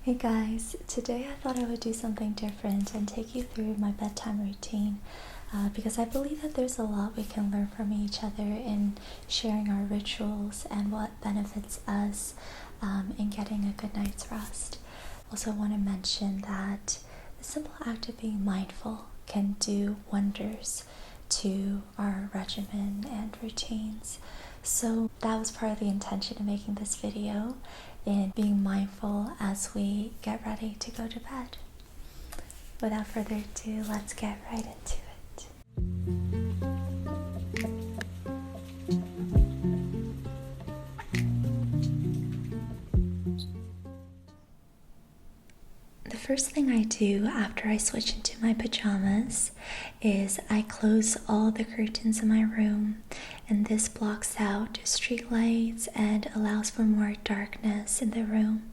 Hey guys, today I thought I would do something different and take you through my bedtime routine because I believe that there's a lot we can learn from each other in sharing our rituals and what benefits us in getting a good night's rest. Also want to mention that the simple act of being mindful can do wonders to our regimen and routines. So that was part of the intention of making this video, in being mindful as we get ready to go to bed. Without further ado, let's get right into it. The first thing I do after I switch into my pajamas is I close all the curtains in my room, and this blocks out street lights and allows for more darkness in the room.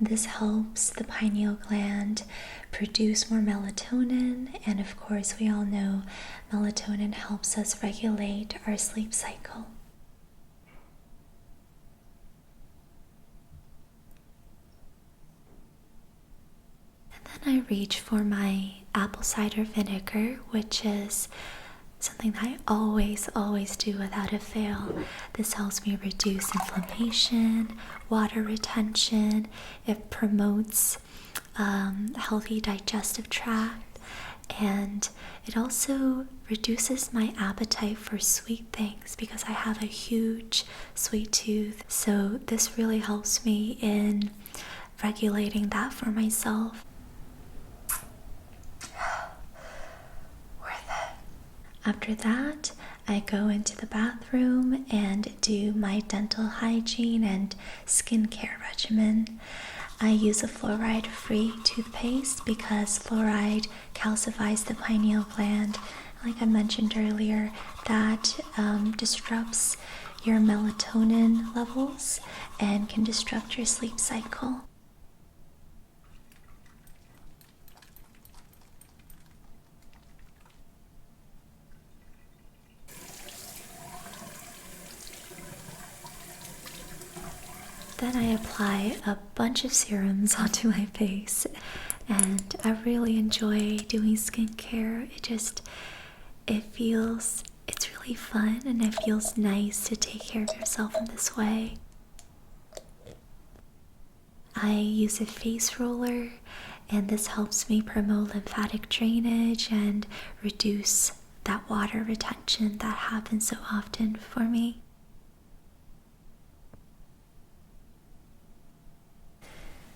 This helps the pineal gland produce more melatonin, and of course we all know melatonin helps us regulate our sleep cycle. Then I reach for my apple cider vinegar, which is something that I always do without a fail. This helps me reduce inflammation, water retention. It promotes healthy digestive tract, and it also reduces my appetite for sweet things because I have a huge sweet tooth. So this really helps me in regulating that for myself. After that, I go into the bathroom and do my dental hygiene and skincare regimen. I use a fluoride-free toothpaste because fluoride calcifies the pineal gland. Like I mentioned earlier, that disrupts your melatonin levels and can disrupt your sleep cycle. Then I apply a bunch of serums onto my face, and I really enjoy doing skincare. It's really fun, and it feels nice to take care of yourself in this way. I use a face roller, and this helps me promote lymphatic drainage and reduce that water retention that happens so often for me.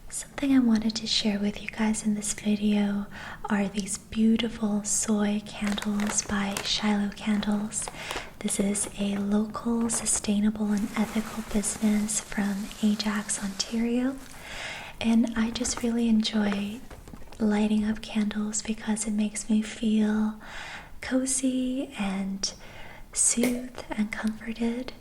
Something I wanted to share with you guys in this video are these beautiful soy candles by Shiloh Candles. This is a local, sustainable, and ethical business from Ajax, Ontario. And I just really enjoy lighting up candles because it makes me feel cozy and soothed and comforted.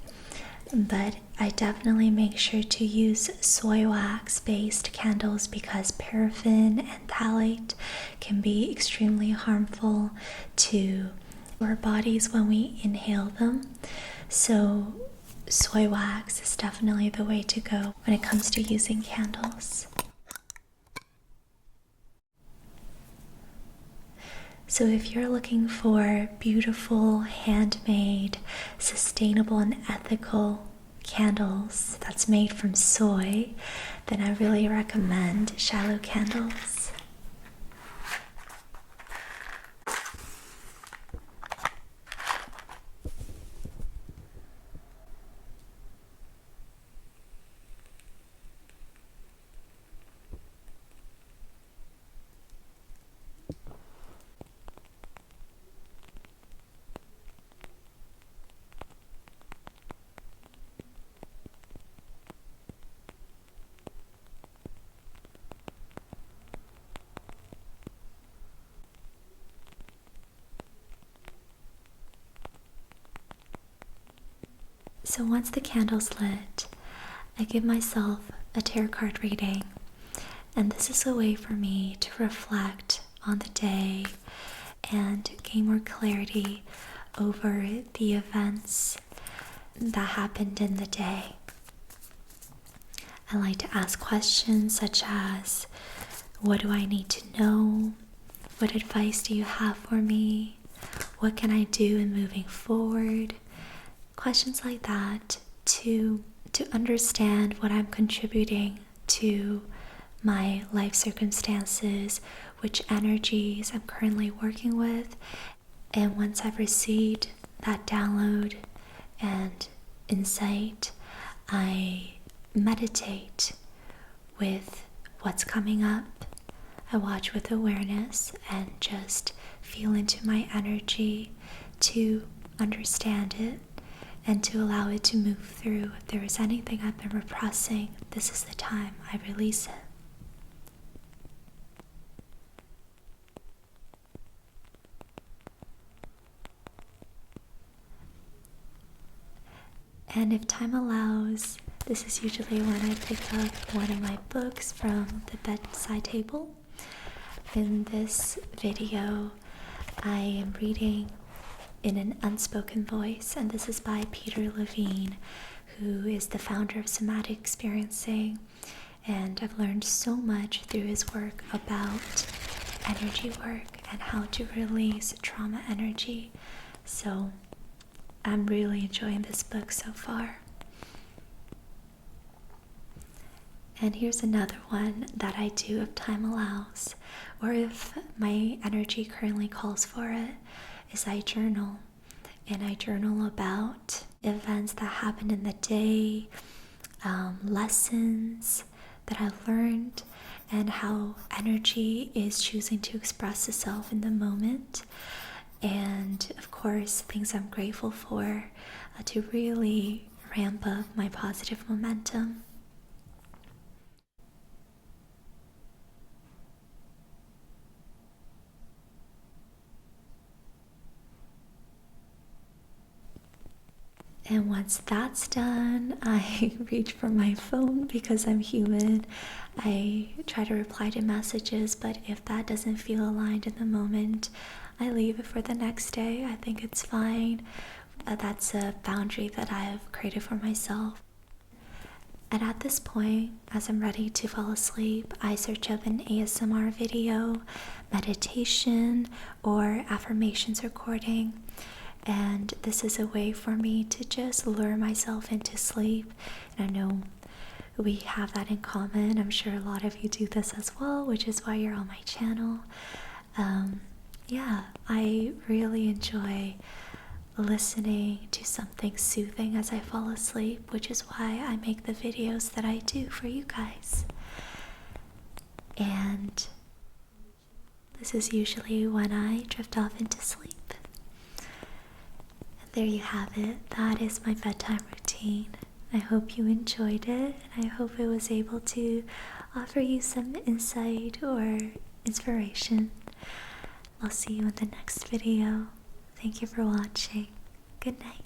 But I definitely make sure to use soy wax based candles because paraffin and phthalate can be extremely harmful to our bodies when we inhale them. So soy wax is definitely the way to go when it comes to using candles. So if you're looking for beautiful, handmade, sustainable, and ethical candles that's made from soy, then I really recommend Shiloh Candles. So once the candle's lit, I give myself a tarot card reading, and this is a way for me to reflect on the day and gain more clarity over the events that happened in the day. I like to ask questions such as, what do I need to know? What advice do you have for me? What can I do in moving forward? Questions like that to understand what I'm contributing to my life circumstances, which energies I'm currently working with. And once I've received that download and insight, I meditate with what's coming up. I watch with awareness and just feel into my energy to understand it and to allow it to move through. If there is anything I've been repressing, this is the time I release it. And if time allows, this is usually when I pick up one of my books from the bedside table. In this video, I am reading in an unspoken voice, and this is by Peter Levine, who is the founder of somatic experiencing, and I've learned so much through his work about energy work and how to release trauma energy. So I'm really enjoying this book so far. And here's another one that I do if time allows, or if my energy currently calls for it, is I journal. And I journal about events that happened in the day, lessons that I've learned, and how energy is choosing to express itself in the moment. And of course, things I'm grateful for to really ramp up my positive momentum. And once that's done, I reach for my phone because I'm human. I try to reply to messages, but if that doesn't feel aligned in the moment, I leave it for the next day. I think it's fine. That's a boundary that I have created for myself. And at this point, as I'm ready to fall asleep, I search up an ASMR video, meditation, or affirmations recording. And this is a way for me to just lure myself into sleep. And I know we have that in common. I'm sure a lot of you do this as well, which is why you're on my channel. I really enjoy listening to something soothing as I fall asleep, which is why I make the videos that I do for you guys. And this is usually when I drift off into sleep. There you have it. That is my bedtime routine. I hope you enjoyed it, and I hope it was able to offer you some insight or inspiration. I'll see you in the next video. Thank you for watching. Good night.